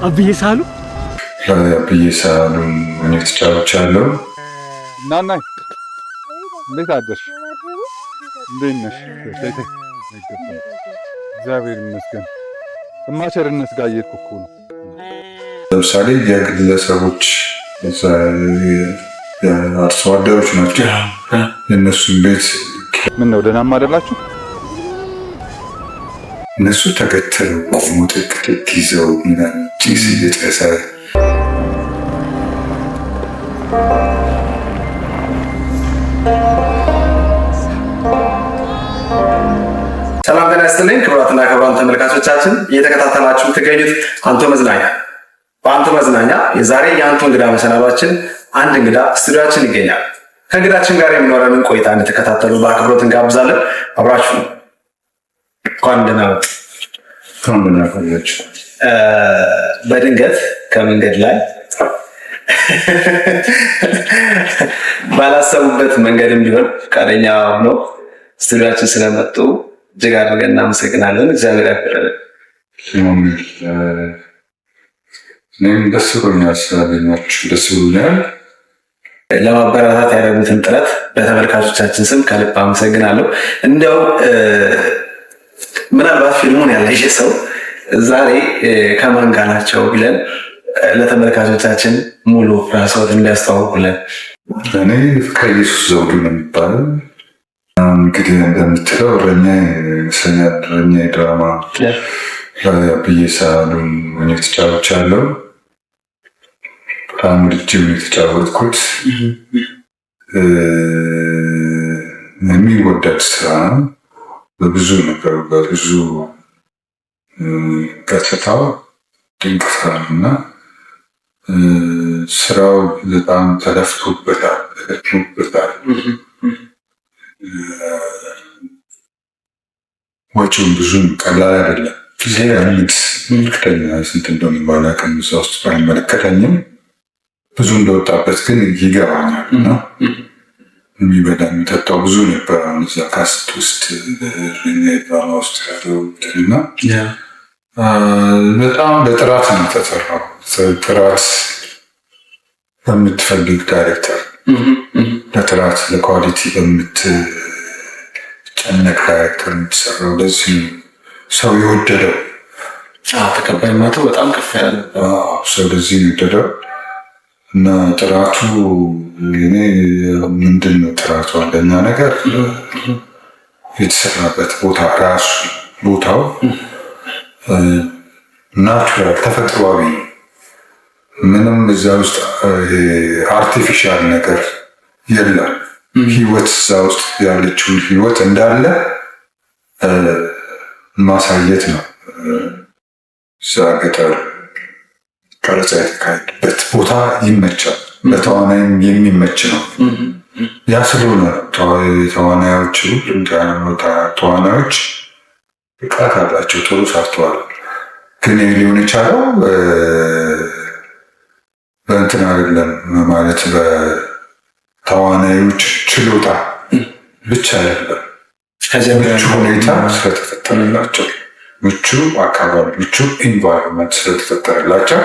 አብዬ ሳሉ እኔ ተጫውቻለሁ። ናናይ እንዴት አደርሽ? እንዴት ነሽ? እግዚአብሔር ይመስገን። እማቸርነት ጋር እየሄድኩ እኮ ነው። ለምሳሌ የግለሰቦች አርሶ አደሮች ናቸው። የእነሱን ቤት ምን ነው ደህናም አይደላችሁ? እነሱ ተከተሉ ቆሞ ጥቅጥቅ ይዘው ምናምን ጭስ እየጨሰ ሰላም ጤና ይስጥልኝ ክቡራትና ክቡራን ተመልካቾቻችን እየተከታተላችሁ ትገኙት አንቶ መዝናኛ። በአንቶ መዝናኛ የዛሬ የአንቶ እንግዳ መሰናዷችን አንድ እንግዳ ስቱዲዮአችን ይገኛል። ከእንግዳችን ጋር የሚኖረንን ቆይታ እንድትከታተሉ በአክብሮት እንጋብዛለን። አብራችሁ ነው። እንኳን ደህና መጡ። በድንገት ከመንገድ ላይ ባላሰቡበት መንገድም ቢሆን ፈቃደኛ ሆነው ስቱዲዮአችን ስለመጡ እጅግ አድርገን እናመሰግናለን። እግዚአብሔር ያክብርልን። እኔም ደስ ብሎኛል ስላገኛችሁ ደስ ብሎኛል። ለማበረታታት ያደረጉትን ጥረት በተመልካቾቻችን ስም ከልብ አመሰግናለሁ። እንደው ምናልባት ፊልሙን ያላየ ሰው ዛሬ ከማን ጋር ናቸው ብለን ለተመልካቾቻችን ሙሉ ራስዎት እንዲያስተዋውቁልን። እኔ ከኢየሱስ ዘውዱ ነው የሚባለው። እንግዲህ እንደምትለው እረኛ ድራማ ብዬ ሳሉን ሆኜ ተጫውቻለሁ። በጣም ልጅም የተጫወትኩት የሚወደድ ስራ በብዙ ነገር በብዙ ገጽታው ድንቅ ስራ ነው እና ስራው በጣም ተለፍቶበታል። ወጪውን ብዙም ቀላል አይደለም። እርግጠኛ ስንት እንደሆነ ባላውቅም እዛ ውስጥ ባይመለከተኝም ብዙ እንደወጣበት ግን ይገባኛል እና የሚበላ የሚጠጣው ብዙ ነበር። እዛ ካስት ውስጥ ድራማ ውስጥ ያለው እና በጣም በጥራት ነው የተሰራው። ጥራት በምትፈልግ ዳይሬክተር ለጥራት ለኳሊቲ በምትጨነቅ ዳይሬክተር የምትሰራው ለዚህ ሰው የወደደው ተቀባይነቱ በጣም ከፍ ያለ ሰው ለዚህ የወደደው እና ጥራቱ እኔ ምንድን ነው ጥራቱ አንደኛ ነገር የተሰራበት ቦታ ራሱ ቦታው ናቹራል ተፈጥሯዊ ምንም እዛ ውስጥ አርቲፊሻል ነገር የለም። ህይወት እዛ ውስጥ ያለችውን ህይወት እንዳለ ማሳየት ነው። እዛ ገጠር ቀረጻ የተካሄደበት ቦታ ይመቻል፣ ለተዋናይም የሚመች ነው። ያ ስለሆነ ተዋናዮች ተዋናዮች ብቃት አላቸው፣ ጥሩ ሰርተዋል። ግን ሊሆን የቻለው በእንትን አይደለም ማለት በተዋናዮች ችሎታ ብቻ አይደለም፣ ምቹ ሁኔታ ስለተፈጠረላቸው፣ ምቹ አካባቢ፣ ምቹ ኢንቫይሮንመንት ስለተፈጠረላቸው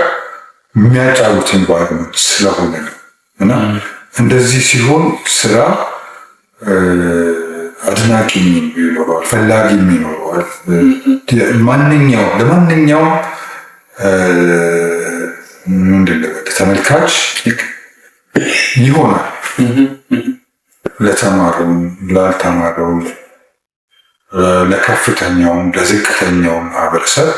የሚያጫውት ኢንቫይሮንመንት ስለሆነ ነው እና እንደዚህ ሲሆን ስራ አድናቂ ይኖረዋል፣ ፈላጊ ይኖረዋል። ለማንኛውም ተመልካች ይሆናል። ለተማረውም ላልተማረውም ለከፍተኛውም ለዝቅተኛውም ማህበረሰብ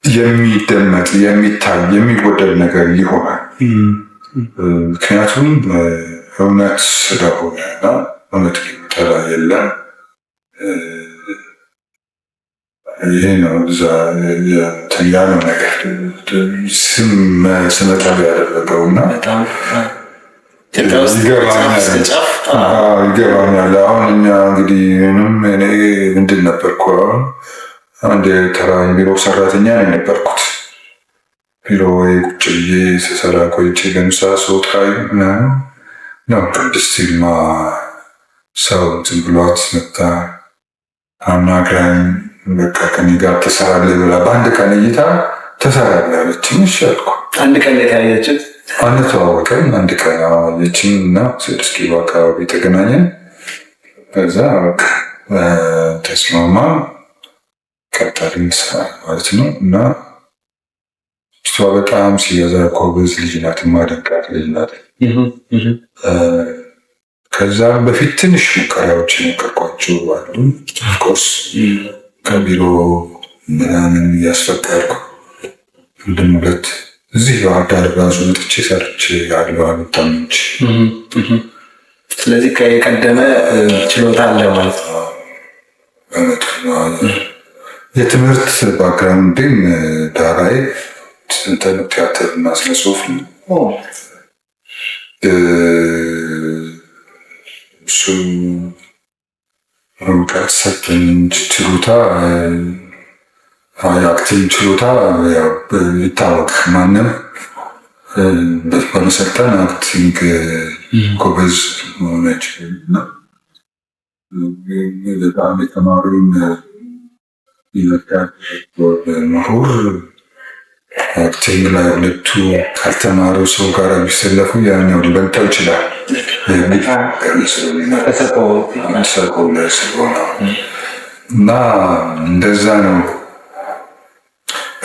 የሚደመጥ የሚታይ የሚወደድ ነገር ይሆናል። ምክንያቱም እውነት ስለሆነ እና እውነት ሊጠላ የለም። ይሄ ነው እዛ ያለው ነገር ስመጠብ ያደረገው እና ይገባኛል። አሁን እኛ እንግዲህ እኔ ምንድን ነበርኩ አንድ ተራ ቢሮ ሰራተኛ ነው የነበርኩት። ቢሮ ቁጭ ብዬ ስሰራ ቆይቼ ለምሳ ስወጣ ነው ቅድስት ይልማ ሰው ዝም ብሏት መጣ አናግራኝ በቃ ከኔ ጋር ትሰራለህ ብላ በአንድ ቀን እይታ ትሰራለህ አለችኝ። እሺ አልኩ። አንድ ቀን የተያየችን አንተዋወቅም። አንድ ቀን አለችኝ እና 6 ኪሎ አካባቢ ተገናኘን። ከዛ በቃ ተስማማ ቀጠርን ስራ ማለት ነው። እና እሷ በጣም ሲበዛ ጎበዝ ልጅ ናት፣ የማደንቃት ልጅ ናት። ከዛ በፊት ትንሽ ሙከራዎች የሞከርኳቸው አሉ። ኦፍኮርስ ከቢሮ ምናምን እያስፈቀድኩ እንደምለት እዚህ ባህር ዳር ራሱ መጥቼ ሰርቼ ያለው አመታምንች። ስለዚህ ከየቀደመ ችሎታ አለ ማለት ነው። የትምህርት ባክግራውንድም ዳራዬ እንትን ቲያትር እና ስነ ጽሁፍ ነው። እሱ እውቀት ሰጠኝ። ችሎታ የአክቲንግ ችሎታ ይታወቅ ማንም በመሰልጠን አክቲንግ ጎበዝ መሆን አይችልም እና በጣም የተማሩን ይመርዳል ምሁር አክቲንግ ላይ ሁለቱ ካልተማሩ ሰው ጋር ቢሰለፉ ያኛው ሊበልጠው ይችላል። እና እንደዛ ነው።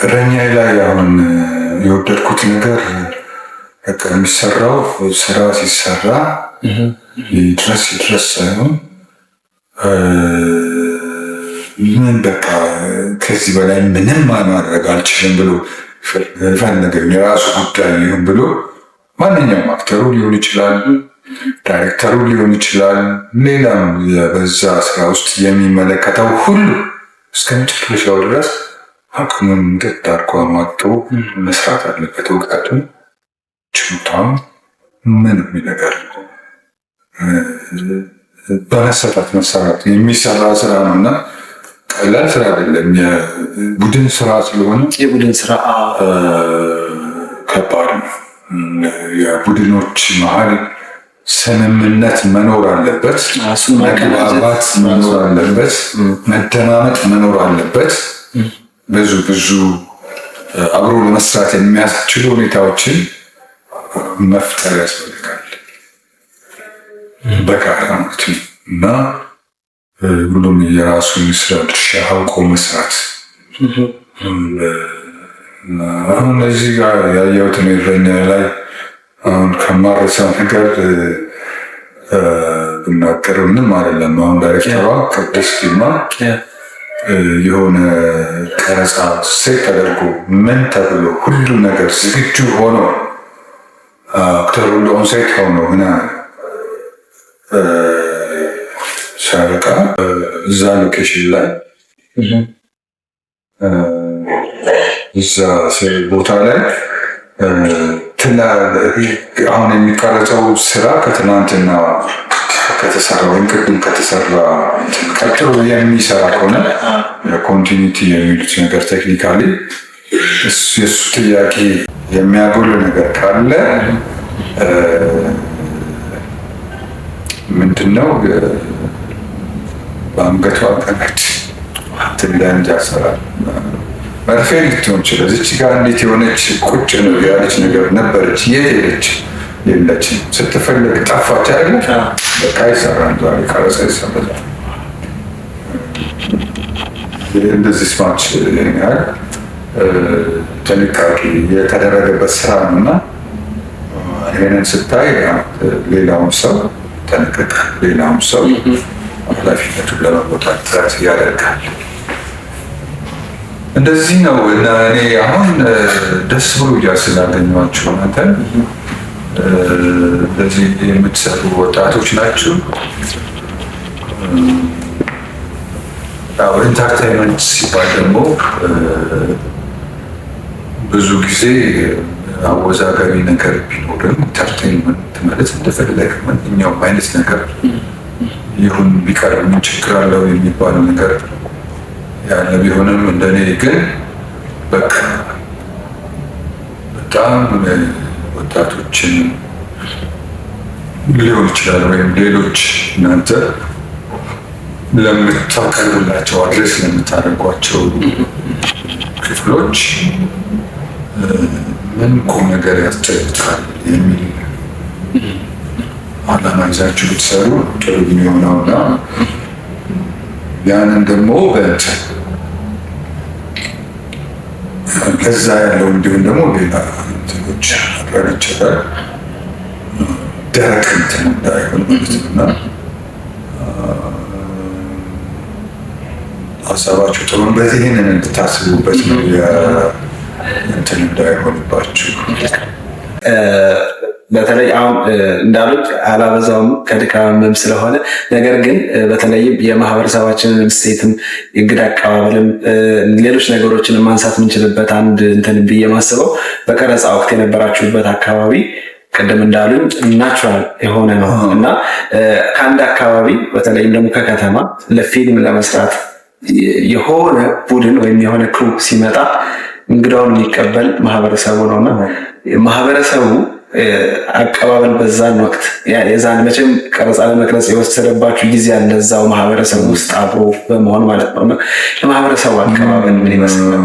እረኛዬ ላይ አሁን የወደድኩት ነገር በቃ የሚሰራው ስራ ሲሰራ ይድረስ ሳይሆን ምን በቃ ከዚህ በላይ ምንም ማድረግ አልችልም ብሎ ፈለገኝ የራሱ ጉዳይ ይሁን ብሎ ማንኛውም አክተሩ ሊሆን ይችላል፣ ዳይሬክተሩ ሊሆን ይችላል፣ ሌላም በዛ ስራ ውስጥ የሚመለከተው ሁሉ እስከ መጨረሻው ድረስ አቅሙን እንድታርቆ አሟጦ መስራት አለበት። እውቀቱን ችሎታውን ምን የሚነገር በመሰጣት መሰራት የሚሰራ ስራ ነው እና ቀላል ስራ አይደለም። የቡድን ስራ ስለሆነ የቡድን ስራ ከባድ ነው። የቡድኖች መሀል ስምምነት መኖር አለበት፣ መግባባት መኖር አለበት፣ መደማመጥ መኖር አለበት። ብዙ አብሮ ለመስራት የሚያስችሉ ሁኔታዎችን መፍጠር ያስፈልጋል በጋራ ማለት ነው እና ሁሉም የራሱን ስራ ድርሻ አውቆ መስራት። አሁን እዚህ ጋር ያየሁትን እረኛ ላይ አሁን ከማረሳው ነገር ብናገር ምንም አይደለም። አሁን ዳይሬክተሯ ቅድስት ዲማ የሆነ ቀረጻ ሴት ተደርጎ ምን ተብሎ ሁሉ ነገር ዝግጁ ሆኖ አክተር ሁሉ ኦንሳይት ሆኖ ምናምን ሲያበቃ እዛ ሎኬሽን ላይ እዛ ቦታ ላይ አሁን የሚቀረጸው ስራ ከትናንትና ከተሰራ ወይም ቅድም ከተሰራ ቀጥሎ የሚሰራ ከሆነ ኮንቲኒቲ የሚሉት ነገር ቴክኒካሊ የእሱ ጥያቄ የሚያጎል ነገር ካለ ምንድነው በአንገቷ ቀናች ትንዳንጃ ሰራል መርፌ ልትሆን ይችላል። እዚች ጋር እንዴት የሆነች ቁጭ ነው ያለች ነገር ነበረች። የት ሄደች? የለችም። ስትፈልግ ጠፋች አይደለ? በቃ ይሰራል። ዛሬ ቀረጻ ይሰራል። እንደዚህ ስማች ያህል ጥንቃቄ የተደረገበት ስራ ነው እና ይህንን ስታይ ሌላውም ሰው ጠንቀቅ፣ ሌላውም ሰው ኃላፊነቱን ለመወጣት ጥረት ያደርጋል። እንደዚህ ነው እና እኔ አሁን ደስ ብሎ ስላገኘኋችሁ እናንተን እንደዚህ የምትሰሩ ወጣቶች ናችሁ። ኢንተርቴይንመንት ሲባል ደግሞ ብዙ ጊዜ አወዛጋቢ ነገር ቢኖርም ኢንተርቴይንመንት ማለት እንደፈለግ ማንኛውም አይነት ነገር ይሁን ቢቀር ምን ችግር አለው የሚባለው ነገር ያለ ቢሆንም እንደኔ ግን በቃ በጣም ወጣቶችን ሊሆን ይችላል ወይም ሌሎች እናንተ ለምታቀርብላቸው አድሬስ ለምታደርጓቸው ክፍሎች ምን ቁም ነገር ያስጨብጣል የሚል አላማ ይዛችሁ ብትሰሩ ጥሩ የሚሆነውና ያንን ደግሞ ከዛ ያለው እንዲሁም ደግሞ ሌላ እንትኖች ማድረግ ይችላል። ደረቅ እንትን እንዳይሆን ማለት ነው እና ሀሳባችሁ ጥሩ በዚህ ይህንን እንድታስቡበት ነው እንትን እንዳይሆንባችሁ። በተለይ አሁን እንዳሉት አላበዛውም ከድካምም ስለሆነ፣ ነገር ግን በተለይም የማህበረሰባችንን እሴትም የእንግዳ አቀባበልም ሌሎች ነገሮችን ማንሳት የምንችልበት አንድ እንትን ብዬ ማስበው በቀረጻ ወቅት የነበራችሁበት አካባቢ ቅድም እንዳሉኝ ናቹራል የሆነ ነው እና ከአንድ አካባቢ በተለይም ደግሞ ከከተማ ለፊልም ለመስራት የሆነ ቡድን ወይም የሆነ ክሩ ሲመጣ እንግዳውን የሚቀበል ማህበረሰቡ ነውና ማህበረሰቡ አቀባበል በዛን ወቅት የዛን መቼም ቀረጻ ለመቅረጽ የወሰደባችሁ ጊዜ ያለ እዛው ማህበረሰቡ ውስጥ አብሮ በመሆን ማለት ነው እና የማህበረሰቡ አቀባበል ምን ይመስላል?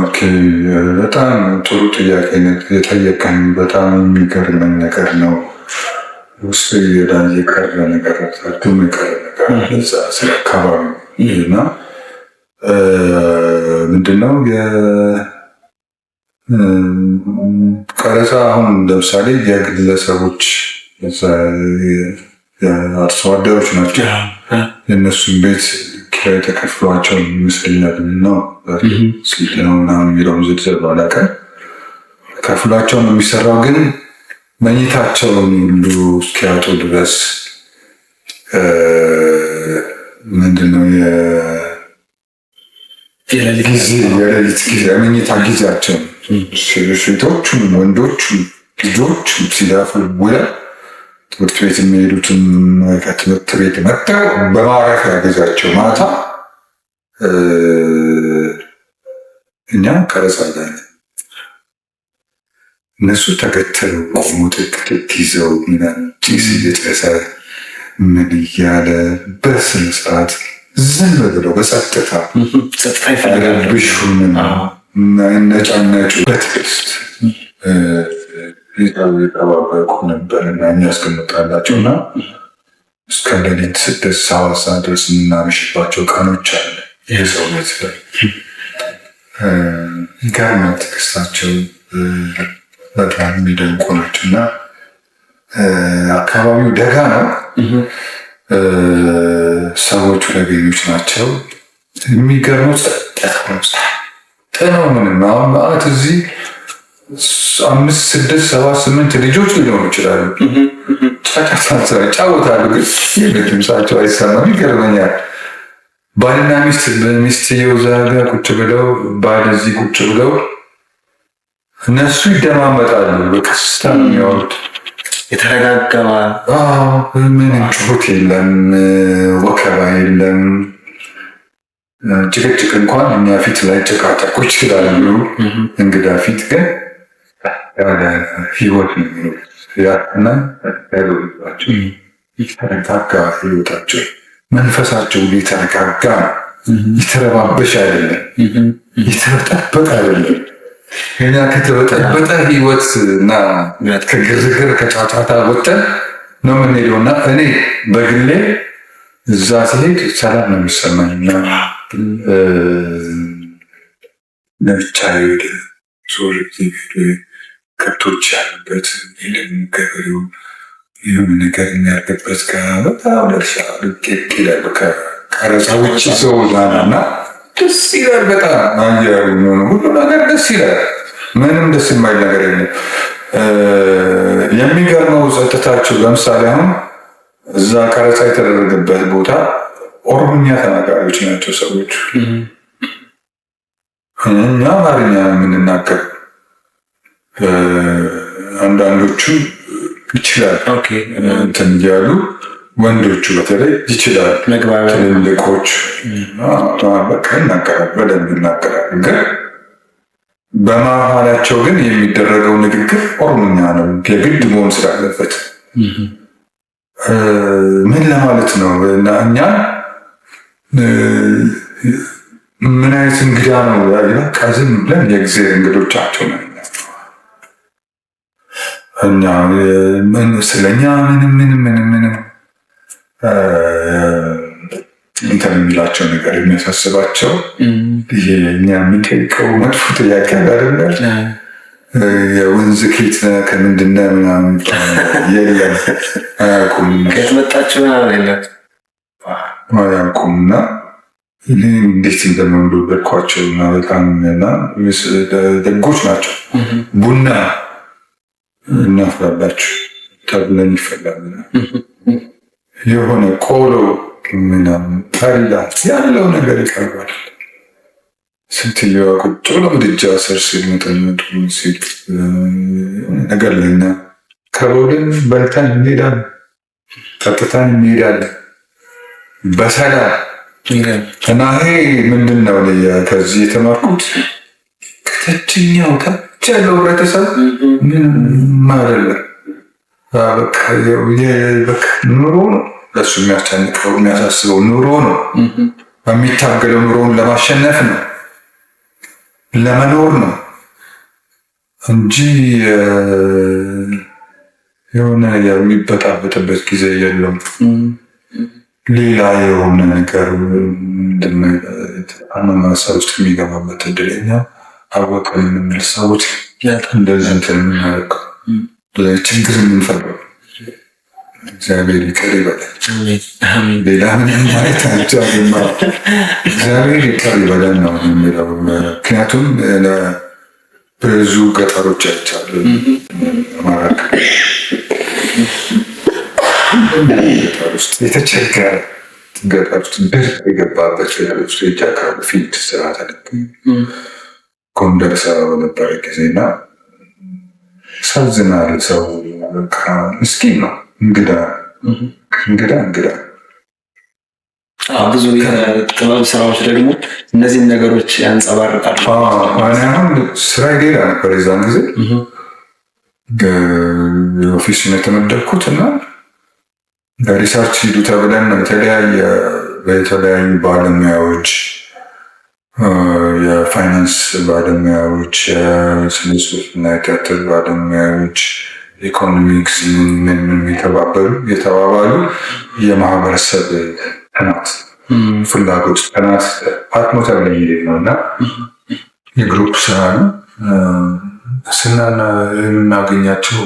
በጣም ጥሩ ጥያቄ የጠየቀኝ፣ በጣም የሚገርመኝ ነገር ነው። ውስጥ የዳን የቀረ ነገር ታቱም የቀረ ነገር እዛ ስለ አካባቢ እና ምንድነው ቀረጻ አሁን ለምሳሌ የግለሰቦች አርሶ አደሮች ናቸው። የእነሱን ቤት ኪራይ ተከፍሏቸው ይመስለኛል ነው ስልክ ነው ምናምን የሚለውን ዝርዝር ባላውቅም ከፍሏቸው ነው የሚሰራው። ግን መኝታቸውን ሁሉ እስኪያጡ ድረስ ምንድነው የሌሊት ጊዜ የመኝታ ጊዜያቸው ሴቶቹም ወንዶቹም ልጆቹም ሲለፉ ውለው ትምህርት ቤት የሚሄዱትም ከትምህርት ቤት መጥተው በማረፊያ ጊዜያቸው ማታ እኛ ቀረጻ ላይ እነሱ ተከተሉ ቆሞ ጥቅጥቅ ይዘው ጭስ እየጨሰ ምን እያለ በስነ ስርዓት ዝም ብለው በጸጥታ ብሹምን ነጫነጩ በትዕግስት ይጠባበቁ ነበር እና የሚያስቀምጣላቸው እና እስከ ሌሊት 6-7 ሰዓት ድረስ የምናመሽባቸው ቀኖች አለ። ይህ ሰው ቤት ላይ ጋርና ትዕግስታቸው በጣም የሚደንቁ ናቸው እና አካባቢው ደጋ ነው። ሰዎቹ ነገኞች ናቸው። የሚገርመው ጤናው ምንም አሁን ማለት እዚህ 5-6-7-8 ልጆች ሊሆኑ ይችላሉ። ጫጫታ ይጫወታሉ፣ ግን ድምፃቸው አይሰማም። ይገርመኛል። ባልና ሚስትየው እዛ ጋ ቁጭ ብለው ባል እዚህ ቁጭ ብለው እነሱ ይደማመጣሉ። በቀስታ ነው የሚያወሩት። የተረጋጋማ ምንም ጩኸት የለም፣ ወከባ የለም። ጭቅጭቅ እንኳን እኛ ፊት ላይ ጭቃጨቁ ይችላሉ። እንግዳ ፊት ግን ያለ ህይወት ነው የሚኖሩት። ያና ያሉባቸው የተረጋጋ ህይወታቸው፣ መንፈሳቸው የተረጋጋ ነው። የተረባበሽ አይደለም፣ የተበጠበጠ አይደለም። እኛ ከተበጠበጠ ህይወት እና ከግርግር ከጫጫታ ወጥተን ነው የምንሄደው እና እኔ በግሌ እዛ ሲሄድ ሰላም ነው የሚሰማኝ እና ለብቻዬ ወደ ሶር ከብቶች ያሉበት ገበሬው ይሁን ነገር የሚያርግበት በጣም ለእርሻ ቄቅ ይላሉ። ከቀረጻ ውጭ ሰው ዛና እና ደስ ይላል። በጣም አየር ሁሉ ነገር ደስ ይላል። ምንም ደስ የማይል ነገር የለም። የሚገርመው ጸጥታቸው፣ ለምሳሌ አሁን እዛ ቀረጻ የተደረገበት ቦታ ኦሮምኛ ተናጋሪዎች ናቸው ሰዎች። እኛ አማርኛ የምንናገር አንዳንዶቹ ይችላል እንትን እያሉ ወንዶቹ በተለይ ይችላል። ትልልቆች በቃ ይናገራል፣ በደንብ ይናገራል። ግን በመሀላቸው ግን የሚደረገው ንግግር ኦሮምኛ ነው፣ የግድ መሆን ስላለበት። ምን ለማለት ነው? እና እኛ ምን አይነት እንግዳ ነው በቃ ዝም ብለን የእግዚአብሔር እንግዶቻቸው ነው እኛ ስለኛ ምንም እንትን የሚላቸው ነገር የሚያሳስባቸው ይሄ እኛ የሚጠይቀው መጥፎ ጥያቄ አይደለም። የወንዝ ኬት ከምንድን ነው ምናምን የለም አያውቁም። ከመጣችሁ አያውቁም እና እኔ እንዴት እንደምንወደድኳቸው እና በጣም እና ደጎች ናቸው። ቡና እናፍላላችሁ ተብለን ይፈላል። የሆነ ቆሎ ምናምን ጠላ ያለው ነገር ይቀርባል። ስትየዋ ቁጭ ብሎ ምድጃ ስር ሲመጠመጡ ሲል ነገር ለኛ ከቦልን በልተን እንሄዳለን፣ ጠጥተን እንሄዳለን በሰላም እና ይሄ ምንድን ነው ከዚህ የተማርኩት ከታችኛው ታች ያለው ህብረተሰብ ምንም አይደለም። በቃ ኑሮ ነው ለሱ የሚያስጨንቀው የሚያሳስበው ኑሮ ነው። የሚታገለው ኑሮውን ለማሸነፍ ነው ለመኖር ነው እንጂ የሆነ የሚበጣበጥበት ጊዜ የለም። ሌላ የሆነ ነገር አመማሰብ ውስጥ የሚገባበት እድለኛ አወቀን የምንል ሰዎች እንደዚህ እንትን የምናደርግ ችግር የምንፈልገው እግዚአብሔር ይቅር ይበላል። ሌላ ምንም ማለት አይቻልም። እግዚአብሔር ይቅር ይበላል ነው የሚለው። ምክንያቱም ብዙ ገጠሮች አይቻሉ አማራ ገጠር ውስጥ የተቸገረ ገጠር ውስጥ ድርቅ የገባበት ውስጥ የጃካሉ ፊልድ ስራ ተደግ ጎንደር ሰራ በነበረ ጊዜና ሳዝናል። ሰው ምስኪን ነው። እንግዳ ብዙ የጥበብ ስራዎች ደግሞ እነዚህን ነገሮች ያንጸባርቃሉ። አሁን ስራ ሌላ ነበር። የዛን ጊዜ ኦፊስ ነው የተመደብኩት እና ሪሰርች ሂዱ ተብለን በተለያዩ ባለሙያዎች የፋይናንስ ባለሙያዎች፣ የስነ ጽሁፍ እና የቲያትር ባለሙያዎች፣ ኢኮኖሚክስ ምን የተባባሉ የማህበረሰብ ጥናት ፍላጎት ጥናት አትሞ ተብለን ነው እና የግሩፕ ስራ ነው። የምናገኛቸው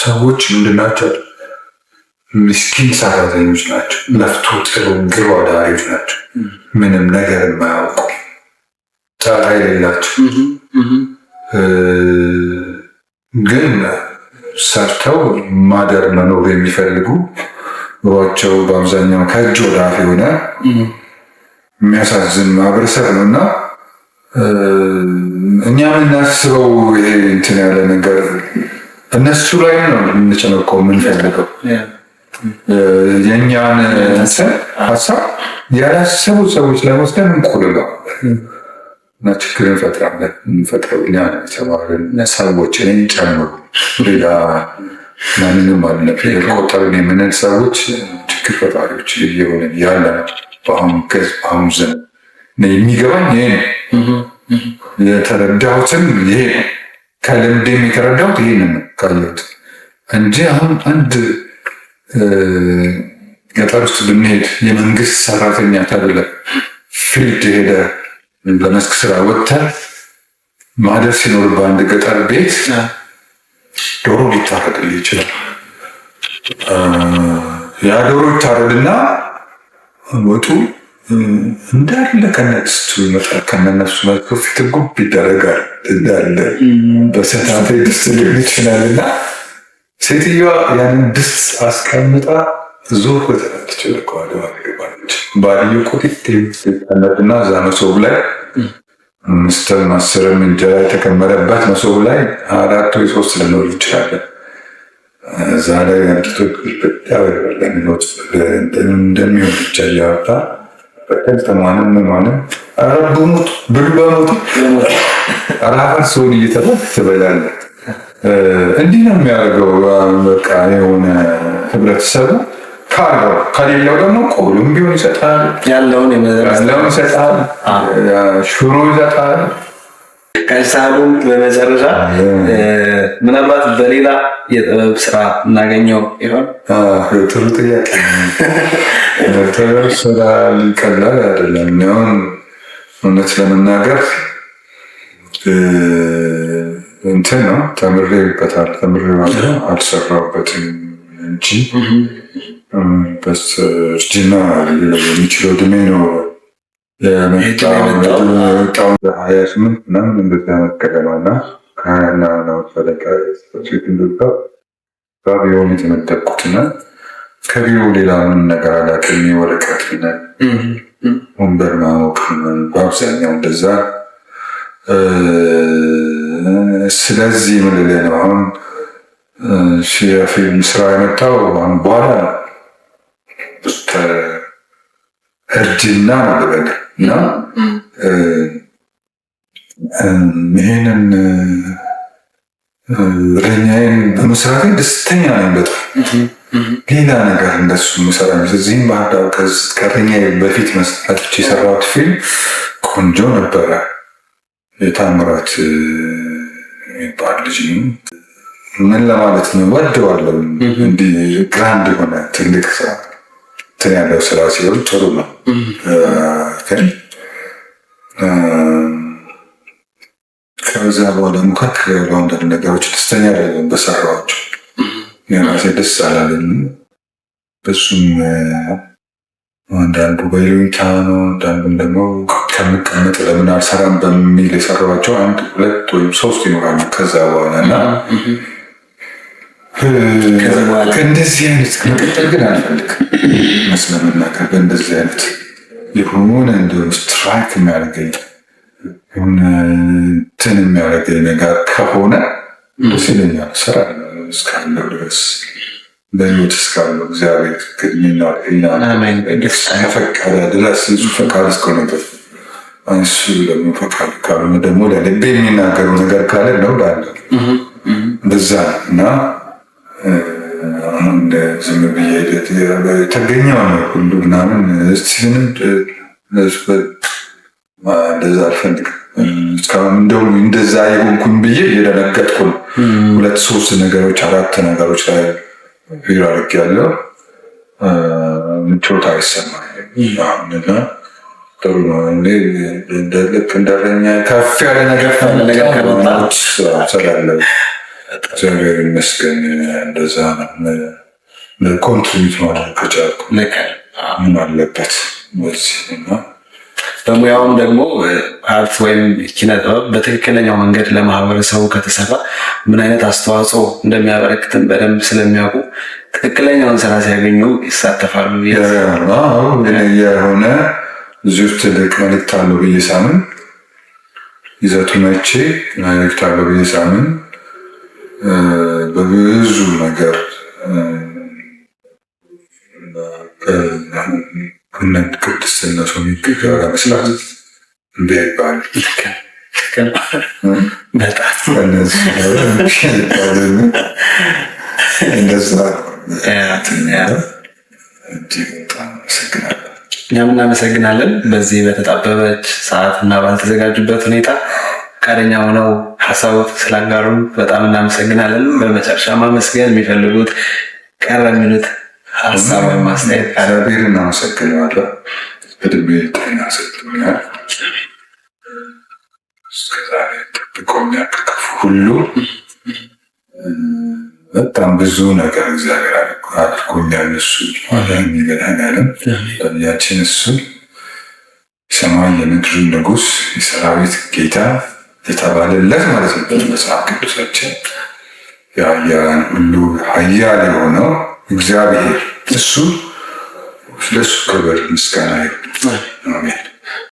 ሰዎች ምንድናቸው? ምስኪን ሰራተኞች ናቸው። ለፍቶ ጥሩ ግብ አዳሪዎች ናቸው። ምንም ነገር የማያውቁ ጣጣ የሌላቸው ግን ሰርተው ማደር መኖር የሚፈልጉ ኑሯቸው በአብዛኛው ከእጅ ወደ አፍ የሆነ የሚያሳዝን ማህበረሰብ ነው እና እኛ የምናስበው ይሄ እንትን ያለ ነገር እነሱ ላይ ነው የምንጨነቀው የምንፈልገው የእኛን ሀሳብ ያላሰቡ ሰዎች ለመወስደን እንቆልለው እና ችግር እንፈጥራለን። እንፈጥረው እኛ የተማርን ሰዎች እኔን ጨምሮ ሌላ ማንንም አለ ቆጠርን የምንል ሰዎች ችግር ፈጣሪዎች እየሆንን ያለ በአሁኑ ዘመን የሚገባኝ ይሄ ነው። የተረዳሁትም ይሄ ነው። ከልምዴም የተረዳሁት ይሄንን ነው ካየሁት እንጂ አሁን አንድ ገጠር ውስጥ ብንሄድ የመንግስት ሰራተኛ ተብለ ፊልድ ሄደ በመስክ ስራ ወጥተህ ማደር ሲኖር በአንድ ገጠር ቤት ዶሮ ሊታረድልህ ይችላል። ያ ዶሮ ይታረድና ወጡ እንዳለ ከነጥስቱ ይመጣል። ከነነፍሱ መልኩ ፊት ጉብ ይደረጋል እንዳለ በሰታቴ ድስት ሊሆን ይችላልና ሴትዮዋ ያንን ድስት አስቀምጣ ዞር ወተናለች። ባልዮ ቁጢት ይቀመጥና እዛ መሶብ ላይ 5-10 እንጀራ የተከመረበት መሶብ ላይ 4 ወይ 3 ልኖር ይችላለን። እዛ ላይ አድቶ እንደሚሆን ብቻ እያወጣ በቀልተማንም አረቡሙት ብልበሙት አራፋር ሰውን እየተባለ ትበላለህ። እንዲህ ነው የሚያደርገው። በቃ የሆነ ህብረተሰቡ ካለው ከሌለው ደግሞ ቆሎም ቢሆን ይሰጣል፣ ያለውን ይሰጣል፣ ሽሮ ይሰጣል። ከሳሉም በመጨረሻ ምናልባት በሌላ የጥበብ ስራ እናገኘው ይሆን? ጥሩ ጥያቄ። ስራ ቀላል አይደለም። አሁን እውነት ለመናገር እንትን ነው ተምሬበታል። ተምሬ አልሰራሁበትም እንጂ በእርጅና የሚችለው እድሜ ነው የመጣው 28 ምናምን እንደዛ መቀደማ እና ከሀያና ቢሮውን የተመደብኩትና ከቢሮ ሌላ ምን ነገር አላውቅም። ወረቀት ወንበር ማሞቅ በአብዛኛው እንደዛ። ስለዚህ ምን ልልህ ነው አሁን የፊልም ስራ የመጣው አሁን በኋላ እርጅና ነው ልበል እና ይህንን እረኛዬን በመስራት ደስተኛ ነኝ በጣም። ሌላ ነገር እንደሱ ምሰራ እዚህም ባህር ዳር ከእረኛዬ በፊት መስራት የሰራሁት ፊልም ቆንጆ ነበረ። የታምራት የሚባል ልጅ ምን ለማለት ነው ወደዋለሁ። እንዲህ ግራንድ የሆነ ትልቅ ስራ እንትን ያለው ስራ ሲሆን ጥሩ ነው። ግን ከዛ በኋላ መካከል ያለው አንዳንድ ነገሮች ደስተኛ አይደለም በሰራኋቸው። የራሴ ደስ አላለኝም። በሱም አንዳንዱ በይሉኝታ ነው፣ አንዳንዱም ደግሞ ከምቀመጥ ለምን አልሰራም በሚል የሰራኋቸው 1 2 ወይም 3 ይኖራሉ። ከዛ በኋላ እና ከእንደዚህ አይነት መቀጠል ግን አልፈልግም። መስመር መናገር በእንደዚህ አይነት የሆነ እንደው ስትራይክ የሚያደርገኝ የሆነ እንትን የሚያደርገኝ ነገር ከሆነ ደስ ይለኛል። እሰራለሁ እስካለው ድረስ በሕይወት እስካለው እግዚአብሔር ቅድሚና ከፈቀደ ድረስ እሱ ፈቃድ እስከሆነ ድረስ እሱ ደግሞ ፈቃድ ካልሆነ ደግሞ ለልቤ የሚናገሩ ነገር ካለ ነው ላለ በዛ እና አሁን ዝም ብዬ የተገኘው ነው ሁሉ ምናምን እስቲንም እንደዛ አልፈልግም። እስካሁን እንደውም እንደዛ የሆንኩኝ ብዬ እየደነገጥኩ ነው። 2 3 ነገሮች 4 ነገሮች ላይ ቪራ አድርግ ያለው ምቾት አይሰማኝም እና ጥሩ ነው። ልክ እንደረኛ ከፍ ያለ ነገር ከመጣች ሰላለ እግዚአብሔር ይመስገን። እንደዛ ነው ኮንትሪቢዩት ማድረግ ከቻልኩ ምን አለበት በዚህ እና በሙያውም ደግሞ አርት ወይም ኪነ ጥበብ በትክክለኛው መንገድ ለማህበረሰቡ ከተሰራ ምን አይነት አስተዋጽኦ እንደሚያበረክትም በደንብ ስለሚያውቁ ትክክለኛውን ስራ ሲያገኙ ይሳተፋሉ። የሆነ እዚህ ውስጥ ትልቅ መልዕክት አለው ብዬ ሳምን ይዘቱ መቼ መልዕክት አለው ብዬ ሳምን በብዙ ነገር እነን ቅድስና ሰው የሚገራ መስላት እንዲባል እንደዛ እኛም እናመሰግናለን። በዚህ በተጣበበች ሰዓት እና ባልተዘጋጁበት ሁኔታ ፈቃደኛ ሆነው ሀሳቦት ስላጋሩን በጣም እናመሰግናለን። በመጨረሻ ማመስገን የሚፈልጉት ቀረ የሚሉት ሀሳብ ወይም ማስተያየት እግዚአብሔር እናመሰግነዋለን። እድሜ ጤና ሰጥቶኛል። እስከዛሬ ጠብቆኛል ከክፉ ሁሉ። በጣም ብዙ ነገር እግዚአብሔር አድርጎኛል። እሱ የሚገናኛለን ለያችን እሱ ሰማይ የምድር ንጉሥ የሰራዊት ጌታ የተባለለት ማለት ነው። መጽሐፍ ቅዱሳችን የኃያላን ሁሉ ኃያል የሆነው እግዚአብሔር እሱ ለሱ ክብር ምስጋና ይሁን። አሜን።